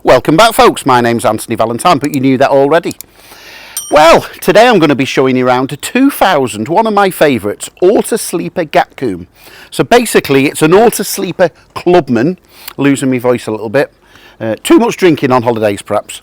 Welcome back, folks. My name's Anthony Valentine, but you knew that already. Well, today I'm going to be showing you around a 2000, one of my favourites, Autosleeper Gatcombe. So basically it's an Autosleeper Clubman, losing my voice a little bit, too much drinking on holidays perhaps.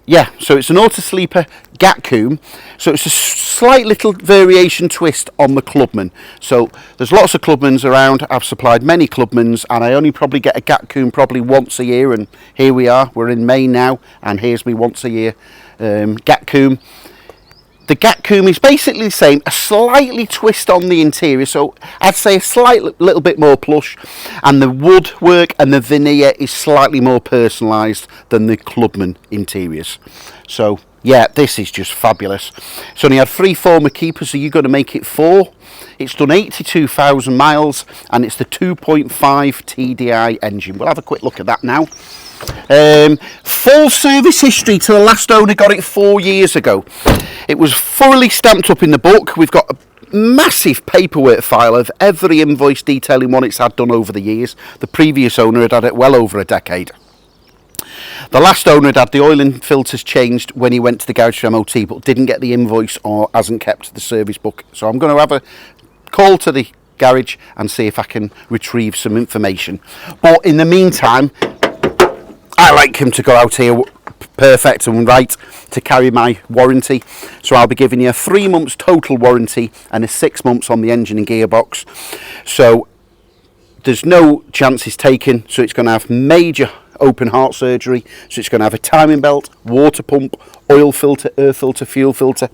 Yeah, so it's an Autosleeper Gatcombe, so it's a slight little variation twist on the Clubman. So there's lots of Clubmans around. I've supplied many Clubmans, and I only probably get a Gatcombe probably once a year, and here we are, we're in May now, and here's me once a year Gatcombe. The Gatcombe is basically the same, a slightly twist on the interior, so I'd say a slight little bit more plush, and the woodwork and the veneer is slightly more personalised than the Clubman interiors. So yeah, this is just fabulous. It's only had 3 former keepers, so you're going to make it 4. It's done 82,000 miles, and it's the 2.5 TDI engine. We'll have a quick look at that now. Full service history to the last owner got it 4 years ago. It was thoroughly stamped up in the book. We've got a massive paperwork file of every invoice detailing what it's had done over the years. The previous owner had had it well over a decade. The last owner had the oil and filters changed when he went to the garage for MOT, but didn't get the invoice or hasn't kept the service book. So I'm going to have a call to the garage and see if I can retrieve some information. But in the meantime, I like him to go out here perfect and right to carry my warranty. So I'll be giving you a 3 months total warranty and a 6 months on the engine and gearbox. So there's no chances taken. So it's going to have major open heart surgery. So it's going to have a timing belt, water pump, oil filter, air filter, fuel filter,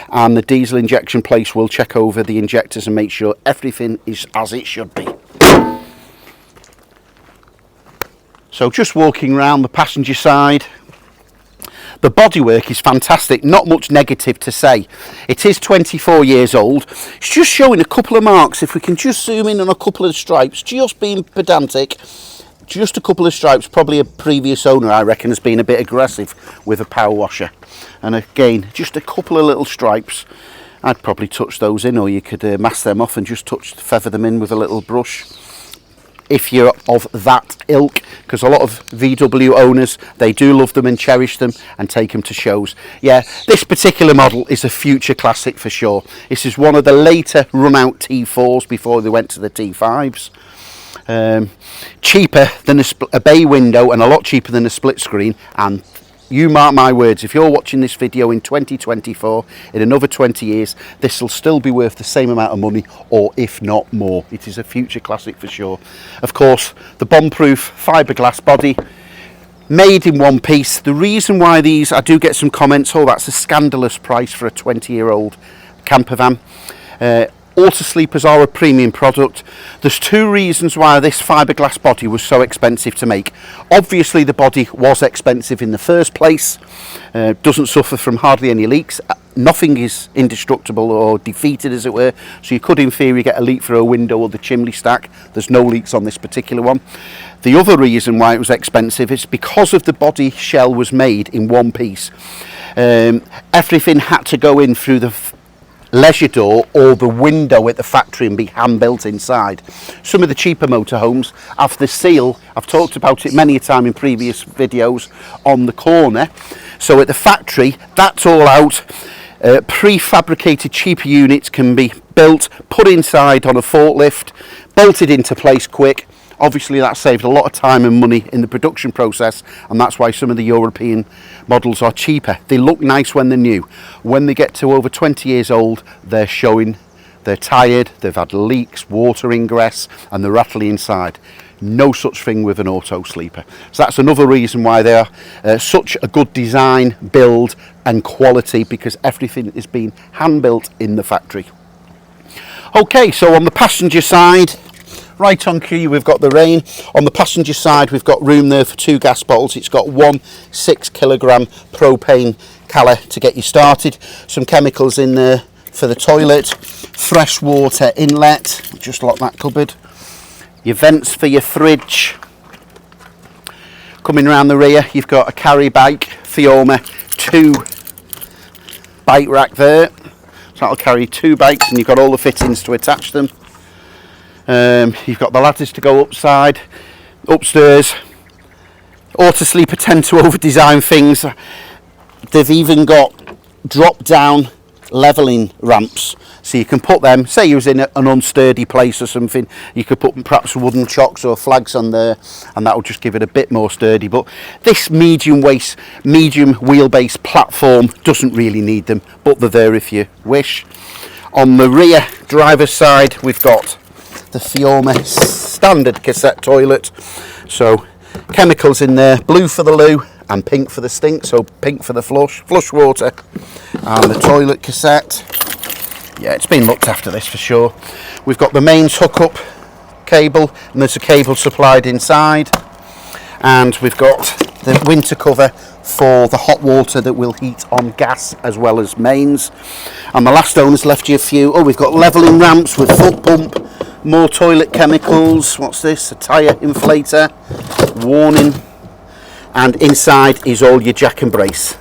and the diesel injection place will check over the injectors and make sure everything is as it should be. So just walking around the passenger side, the bodywork is fantastic, not much negative to say. It is 24 years old. It's just showing a couple of marks. If we can just zoom in on a couple of stripes, just being pedantic, just a couple of stripes. Probably a previous owner, I reckon, has been a bit aggressive with a power washer. And again, just a couple of little stripes. I'd probably touch those in, or you could mask them off and just feather them in with a little brush, if you're of that ilk, because a lot of VW owners, they do love them and cherish them and take them to shows. Yeah, this particular model is a future classic for sure. This is one of the later run out T4s before they went to the T5s. Cheaper than a bay window and a lot cheaper than a split screen, and you mark my words, if you're watching this video in 2024, in another 20 years, this will still be worth the same amount of money, or if not more. It is a future classic for sure. Of course, the bomb-proof fiberglass body, made in one piece. The reason why these, I do get some comments, oh, that's a scandalous price for a 20-year-old camper van. Autosleepers are a premium product. There's 2 reasons why this fiberglass body was so expensive to make. Obviously the body was expensive in the first place, doesn't suffer from hardly any leaks, nothing is indestructible or defeated as it were, so you could in theory get a leak through a window or the chimney stack. There's no leaks on this particular one. The other reason why it was expensive is because of the body shell was made in one piece. Everything had to go in through the leisure door or the window at the factory and be hand built inside. Some of the cheaper motorhomes have the seal, I've talked about it many a time in previous videos, on the corner. So at the factory, that's all out. Prefabricated cheaper units can be built, put inside on a forklift, bolted into place quick. Obviously that saved a lot of time and money in the production process, and that's why some of the European models are cheaper. They look nice when they're new. When they get to over 20 years old, they're showing, they're tired, they've had leaks, water ingress, and they're rattly inside. No such thing with an Autosleeper. So that's another reason why they are such a good design, build and quality, because everything is being hand built in the factory. Okay, so on the passenger side, right on cue, we've got the rain. On the passenger side, we've got room there for 2 gas bottles. It's got 1 6-kilogram propane cala to get you started. Some chemicals in there for the toilet. Fresh water inlet. Just lock that cupboard. Your vents for your fridge. Coming around the rear, you've got a carry bike, Fioma, 2 bike rack there. So that'll carry 2 bikes, and you've got all the fittings to attach them. You've got the ladders to go upside. upstairs. Autosleeper tend to over-design things. They've even got drop-down leveling ramps, so you can put them, say you was in an unsturdy place or something, you could put perhaps wooden chocks or flags on there, and that will just give it a bit more sturdy. But this medium wheelbase platform doesn't really need them, but they're there if you wish. On the rear driver's side, we've got the Fiorma standard cassette toilet, so chemicals in there, blue for the loo and pink for the stink, so pink for the flush water, and the toilet cassette. Yeah, it's been looked after, this for sure. We've got the mains hookup cable, and there's a cable supplied inside, and we've got the winter cover for the hot water that will heat on gas as well as mains. And the last owner's left you a few. Oh, we've got levelling ramps with foot pump, more toilet chemicals. What's this? A tyre inflator, warning. And inside is all your jack and brace.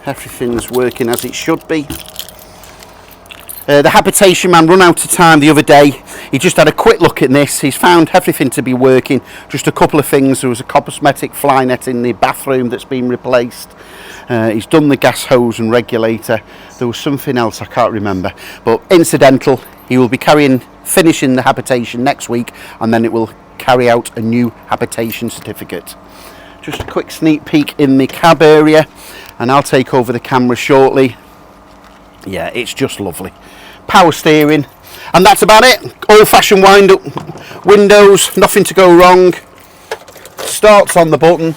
Everything's working as it should be. The habitation man run out of time the other day. He just had a quick look at this. He's found everything to be working. Just a couple of things. There was a cosmetic fly net in the bathroom that's been replaced. He's done the gas hose and regulator. There was something else I can't remember. But incidental, he will be finishing the habitation next week, and then it will carry out a new habitation certificate. Just a quick sneak peek in the cab area, and I'll take over the camera shortly. Yeah, it's just lovely. Power steering, and that's about it. Old-fashioned wind-up windows, nothing to go wrong. Starts on the button.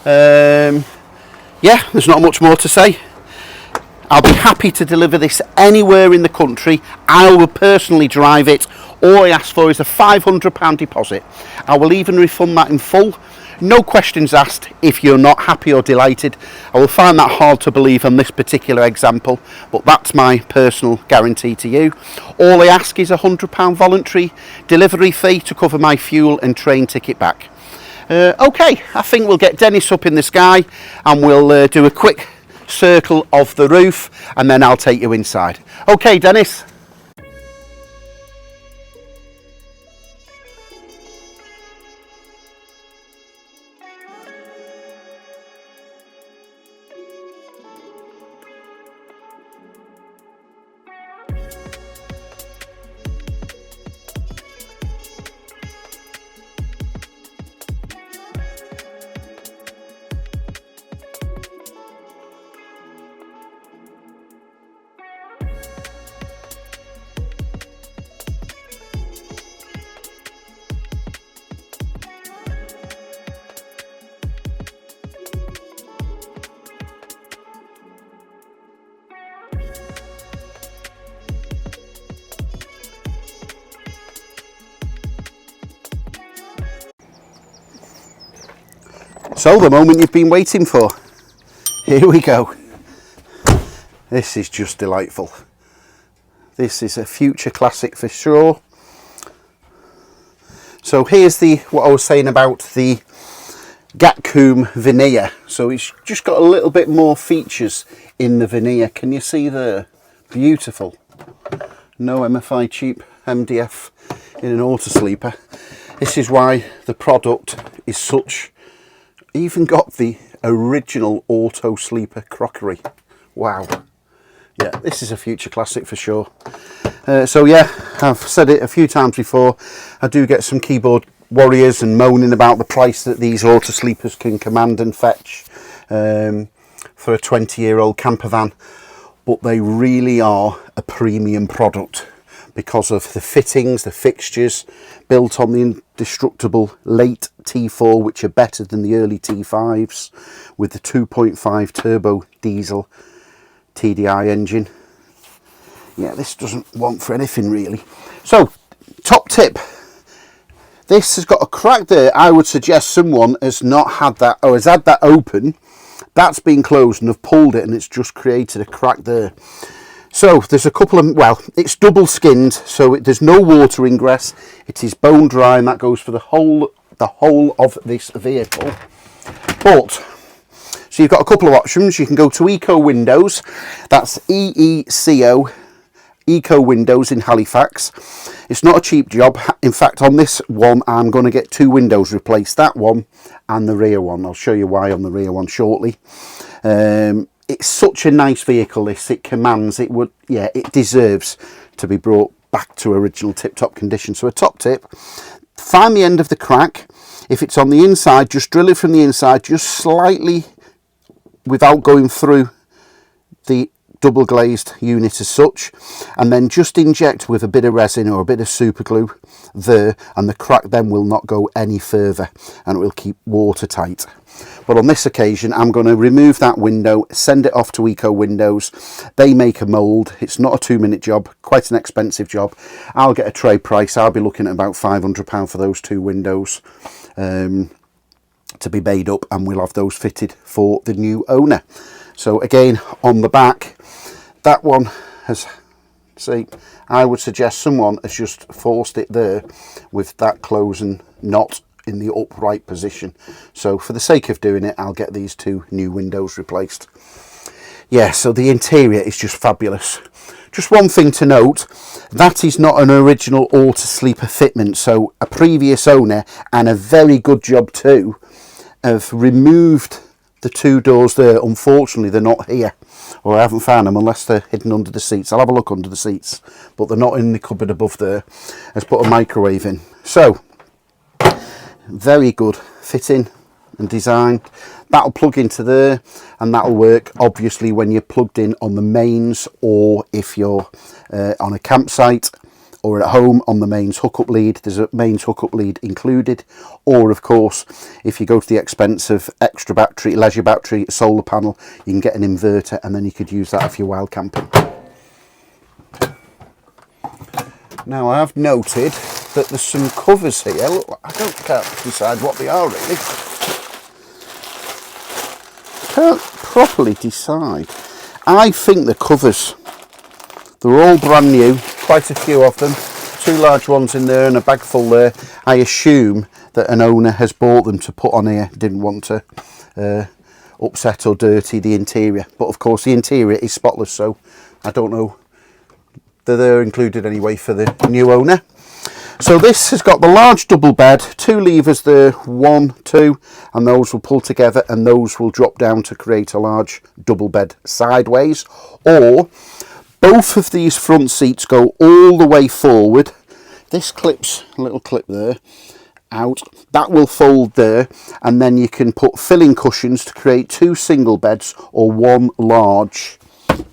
Yeah, there's not much more to say. I'll be happy to deliver this anywhere in the country. I will personally drive it. All I ask for is a £500 deposit. I will even refund that in full. No questions asked if you're not happy or delighted. I will find that hard to believe on this particular example, but that's my personal guarantee to you. All I ask is a £100 voluntary delivery fee to cover my fuel and train ticket back. Okay, I think we'll get Dennis up in the sky and we'll do a quick circle of the roof, and then I'll take you inside. Okay, Dennis. So, the moment you've been waiting for. Here we go. This is just delightful. This is a future classic for sure. So here's what I was saying about the Gatcombe veneer. So it's just got a little bit more features in the veneer. Can you see there? Beautiful. No MFI cheap MDF in an Autosleeper. This is why the product is such. Even got the original Autosleeper crockery. Wow. Yeah, this is a future classic for sure. So yeah, I've said it a few times before. I do get some keyboard warriors and moaning about the price that these Autosleepers can command and fetch for a 20-year-old camper van. But they really are a premium product because of the fittings, the fixtures, built on the indestructible late T4, which are better than the early T5s, with the 2.5 turbo diesel TDI engine. Yeah, this doesn't want for anything really. So, top tip. This has got a crack there. I would suggest someone has not had that, or has had that open. That's been closed and have pulled it, and it's just created a crack there. So there's a couple of, well, it's double skinned, so there's no water ingress. It is bone dry, and that goes for the whole of this vehicle. But so you've got a couple of options. You can go to Eco Windows. That's EECO Eco Windows in Halifax. It's not a cheap job. In fact, on this one I'm going to get 2 windows replaced, that one and the rear one. I'll show you why on the rear one shortly. It's such a nice vehicle, this. It commands, it would, yeah, it deserves to be brought back to original tip-top condition. So a top tip, find the end of the crack. If it's on the inside, just drill it from the inside, just slightly, without going through the double glazed unit as such, and then just inject with a bit of resin or a bit of super glue there, and the crack then will not go any further and it will keep watertight. But on this occasion I'm going to remove that window, send it off to Eco Windows. They make a mould. It's not a 2-minute job, quite an expensive job. I'll get a trade price. I'll be looking at about £500 for those 2 windows to be made up, and we'll have those fitted for the new owner. So again, on the back, that one has, see, I would suggest someone has just forced it there with that closing knot in the upright position. So for the sake of doing it, I'll get these 2 new windows replaced. Yeah, so the interior is just fabulous. Just one thing to note, that is not an original Autosleeper fitment. So a previous owner, and a very good job too, have removed the 2 doors there. Unfortunately, they're not here, or I haven't found them unless they're hidden under the seats. I'll have a look under the seats, but they're not in the cupboard above there. Let's put a microwave in. So very good fitting and design. That'll plug into there, and that'll work obviously when you're plugged in on the mains, or if you're on a campsite or at home on the mains hookup lead. There's a mains hookup lead included, or of course if you go to the expense of extra battery, leisure battery, solar panel, you can get an inverter, and then you could use that if you're wild camping. Now I have noted that there's some covers here. Look, I can't decide what they are really. Can't properly decide. I think the covers, they're all brand new, quite a few of them, 2 large ones in there and a bag full there. I assume that an owner has bought them to put on here, didn't want to upset or dirty the interior, but of course the interior is spotless, so I don't know, they're included anyway for the new owner. So this has got the large double bed, 2 levers there, 1, 2, and those will pull together, and those will drop down to create a large double bed sideways, or both of these front seats go all the way forward. This clips, a little clip there, out, that will fold there, and then you can put filling cushions to create 2 single beds or 1 large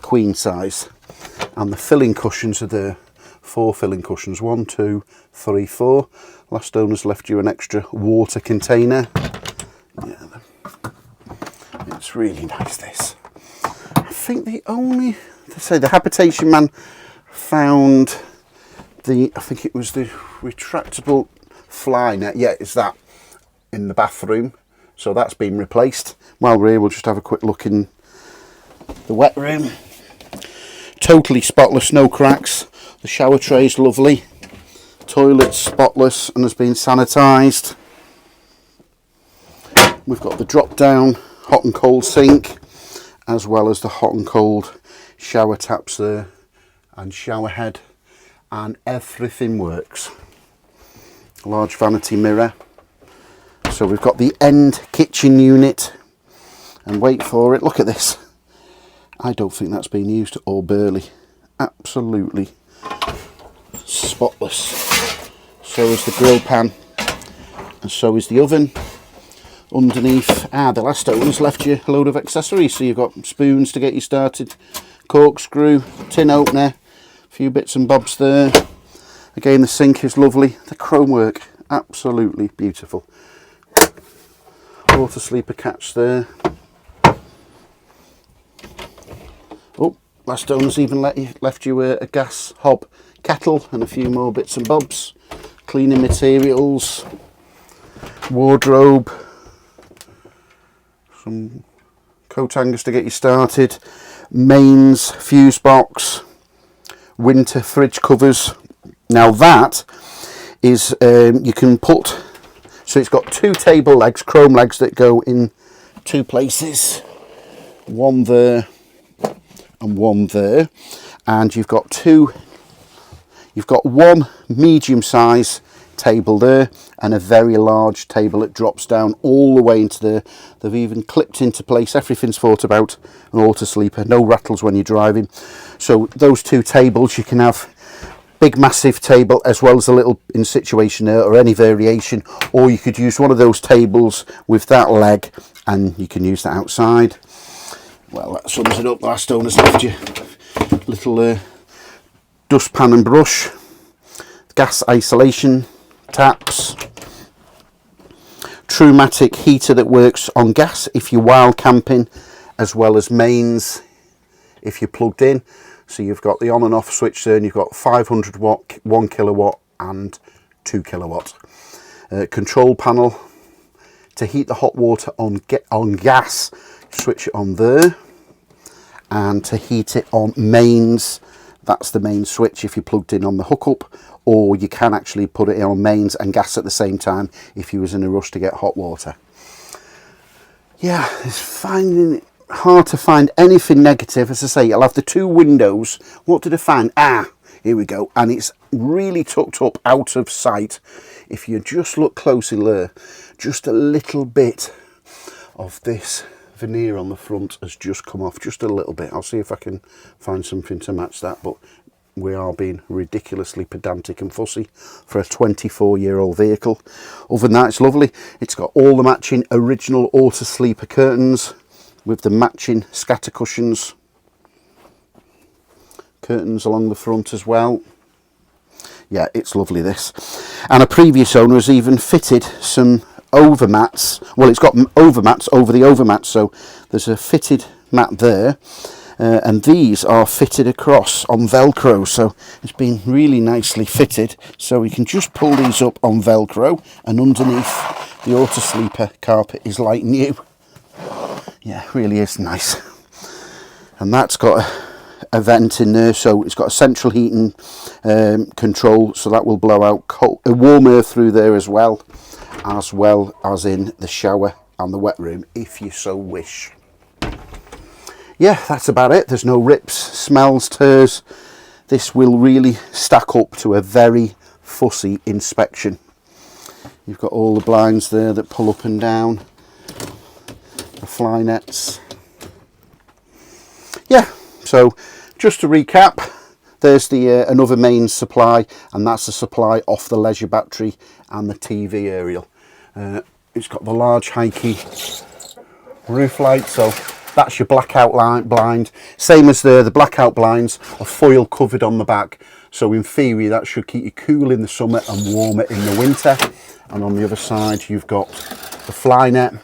queen size. And the filling cushions are there, 4 filling cushions, 1, 2, 3, 4. Last owner's left you an extra water container. Yeah, it's really nice, this. I think the only, the habitation man found the, I think it was the retractable fly net. Yeah, it's that in the bathroom, so that's been replaced. While we're here, we'll just have a quick look in the wet room. Totally spotless, no cracks. The shower tray is lovely. Toilet's spotless and has been sanitised. We've got the drop down hot and cold sink, as well as the hot and cold shower taps there and shower head, and everything works. Large vanity mirror. So we've got the end kitchen unit, and wait for it, look at this. I don't think that's been used or barely. Absolutely spotless. So is the grill pan, and so is the oven. Underneath, the last owner's left you a load of accessories, so you've got spoons to get you started, corkscrew, tin opener, a few bits and bobs there. Again, the sink is lovely. The chrome work, absolutely beautiful. Autosleeper catch there. Oh, last owner's even left you a gas hob kettle and a few more bits and bobs. Cleaning materials, wardrobe, some coat hangers to get you started, mains, fuse box, winter fridge covers. Now that is, you can put, so it's got 2 table legs, chrome legs that go in 2 places. One there, and one there, and you've got one medium size table there and a very large table that drops down all the way into there. They've even clipped into place, everything's thought about, an Autosleeper, no rattles when you're driving. So those two tables, you can have big massive table as well as a little in situation there, or any variation, or you could use one of those tables with that leg and you can use that outside. Well, that sums it up. Last owner's left you little dustpan and brush, gas isolation taps, Trumatic heater that works on gas if you're wild camping, as well as mains if you're plugged in. So you've got the on and off switch there, and you've got 500 watt, 1 kilowatt and 2 kilowatt. Control panel to heat the hot water on gas, switch it on there, and to heat it on mains, that's the main switch if you're plugged in on the hookup, or you can actually put it on mains and gas at the same time if you was in a rush to get hot water. Yeah, it's finding it hard to find anything negative. As I say, I'll have the two windows. What did I find? Here we go, and it's really tucked up out of sight. If you just look closely there, just a little bit of this veneer on the front has just come off, just a little bit. I'll see if I can find something to match that, but we are being ridiculously pedantic and fussy for a 24-year-old vehicle. Other than that, it's lovely. It's got all the matching original Autosleeper curtains with the matching scatter cushions, curtains along the front as well. Yeah, it's lovely, this. And a previous owner has even fitted some overmats. Well, it's got overmats over the overmats, so there's a fitted mat there, and these are fitted across on Velcro, so it's been really nicely fitted. So we can just pull these up on Velcro, and underneath the Autosleeper carpet is like new. Yeah, really is nice. And that's got a vent in there, so it's got a central heating control, so that will blow out warm air through there as well as in the shower and the wet room if you so wish. Yeah, that's about it. There's no rips, smells, tears. This will really stack up to a very fussy inspection. You've got all the blinds there that pull up and down, the fly nets. Yeah, so just to recap, there's the another main supply, and that's the supply off the leisure battery and the TV aerial. It's got the large high key roof light, so that's your blackout blind. Same as the blackout blinds are foil covered on the back, so in theory that should keep you cool in the summer and warmer in the winter. And on the other side you've got the fly net.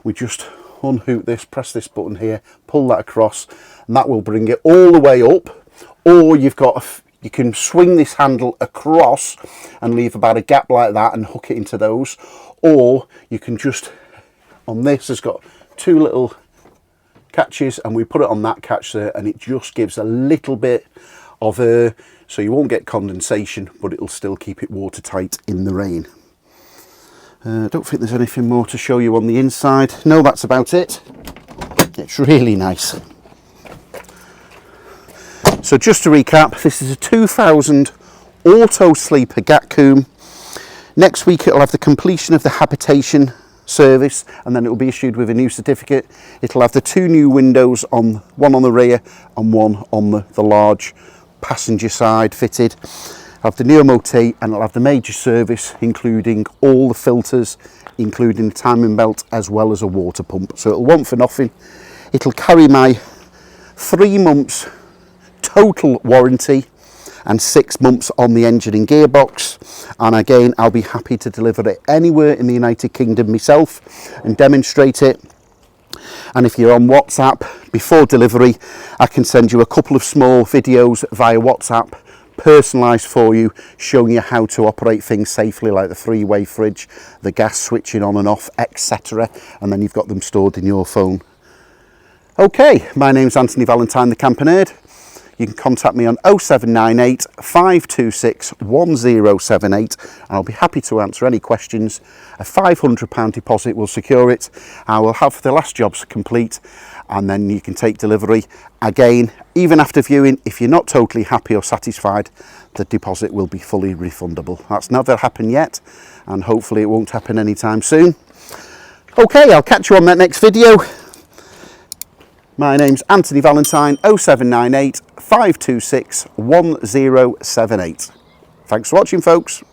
We just unhook this, press this button here, pull that across, and that will bring it all the way up. Or you can swing this handle across and leave about a gap like that and hook it into those, or you can just, on this has got two little catches, and we put it on that catch there, and it just gives a little bit of air, so you won't get condensation, but it'll still keep it watertight in the rain. I don't think there's anything more to show you on the inside. No, that's about it. It's really nice. So just to recap, this is a 2000 Autosleeper Gatcombe. Next week it'll have the completion of the habitation service, and then it will be issued with a new certificate. It'll have the two new windows, one on the rear and one on the large passenger side fitted. It'll have the new MOT, and it'll have the major service, including all the filters, including the timing belt, as well as a water pump. So it'll want for nothing. It'll carry my 3 months total warranty and 6 months on the engine and gearbox, and again I'll be happy to deliver it anywhere in the United Kingdom myself and demonstrate it. And if you're on WhatsApp before delivery, I can send you a couple of small videos via WhatsApp, personalised for you, showing you how to operate things safely, like the 3-way fridge, the gas switching on and off, etc., and then you've got them stored in your phone. Okay, my name's Anthony Valentine, the Camper Nerd. you can contact me on 0798 526 1078 and I'll be happy to answer any questions. A £500 deposit will secure it. I will have the last jobs complete and then you can take delivery. Again, even after viewing, if you're not totally happy or satisfied, the deposit will be fully refundable. That's never happened yet and hopefully it won't happen anytime soon. Okay, I'll catch you on that next video. My name's Anthony Valentine, 0798 526 1078. Thanks for watching, folks.